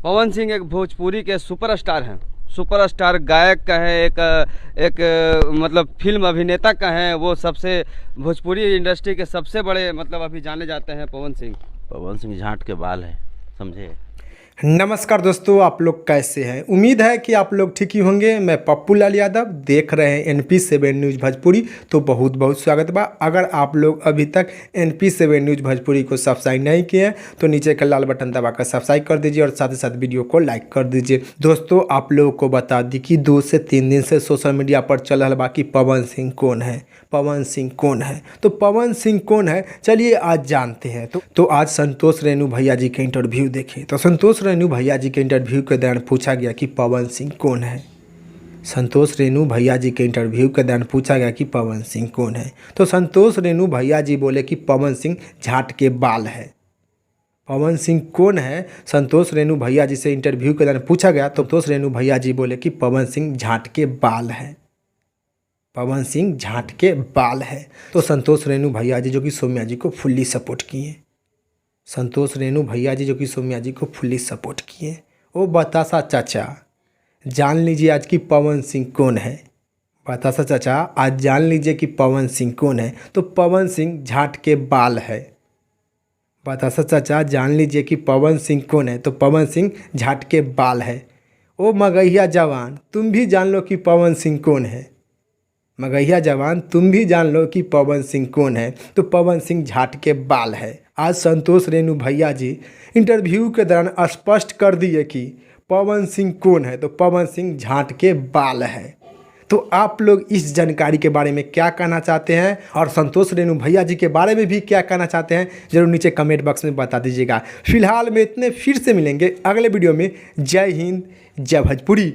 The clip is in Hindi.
पवन सिंह एक भोजपुरी के सुपरस्टार हैं। सुपरस्टार गायक का है, एक मतलब फिल्म अभिनेता का है। वो सबसे भोजपुरी इंडस्ट्री के सबसे बड़े मतलब अभी जाने जाते हैं पवन सिंह। पवन सिंह झांट के बाल है, समझे। नमस्कार दोस्तों, आप लोग कैसे हैं? उम्मीद है कि आप लोग ठीक ही होंगे। मैं पप्पू लाल यादव, देख रहे हैं NP7 न्यूज़ भोजपुरी। तो बहुत बहुत स्वागत बा। अगर आप लोग अभी तक NP7 न्यूज़ भोजपुरी को सब्सक्राइब नहीं किए हैं तो नीचे का लाल बटन दबाकर सब्सक्राइब कर दीजिए और साथ ही साथ वीडियो को लाइक कर दीजिए। दोस्तों, आप लोगों को बता दी कि 2 से 3 दिन से सोशल मीडिया पर चल रहा बा कि पवन सिंह कौन है, पवन सिंह कौन है। तो पवन सिंह कौन है, चलिए आज जानते हैं। तो आज संतोष रेणु भैया जी के इंटरव्यू देखे तो संतोष रेणु भैया जी के इंटरव्यू के दौरान पूछा गया कि पवन सिंह कौन है। संतोष रेणु भैया जी के इंटरव्यू के दौरान पूछा गया कि पवन सिंह कौन है। तो संतोष रेणु भैया जी बोले कि पवन सिंह झाट के बाल है। पवन सिंह कौन है, संतोष रेणु भैया जी से इंटरव्यू के दौरान पूछा गया तो संतोष रेणु भैया जी बोले कि पवन सिंह झाट के बाल है। पवन सिंह झाट के बाल है। तो संतोष रेणु भैया जी जो कि सौम्या जी को फुल्ली सपोर्ट किए। संतोष रेणु भैया जी जो कि सौम्या जी को फुल्ली सपोर्ट किए। ओ बतासा चाचा, जान लीजिए आज कि पवन सिंह कौन है। बतासा चाचा, आज जान लीजिए कि पवन सिंह कौन है। तो पवन सिंह झाट के बाल है। बतासा चाचा, जान लीजिए कि पवन सिंह कौन है। तो पवन सिंह झाट के बाल है। ओ मगहिया जवान, तुम भी जान लो कि पवन सिंह कौन है। मगहिया जवान, तुम भी जान लो कि पवन सिंह कौन है। तो पवन सिंह झाट के बाल है। आज संतोष रेणु भैया जी इंटरव्यू के दौरान स्पष्ट कर दिए कि पवन सिंह कौन है। तो पवन सिंह झाट के बाल है। तो आप लोग इस जानकारी के बारे में क्या कहना चाहते हैं और संतोष रेणु भैया जी के बारे में भी क्या कहना चाहते हैं, जरूर नीचे कमेंट बॉक्स में बता दीजिएगा। फिलहाल में इतने, फिर से मिलेंगे अगले वीडियो में। जय हिंद, जय भोजपुरी।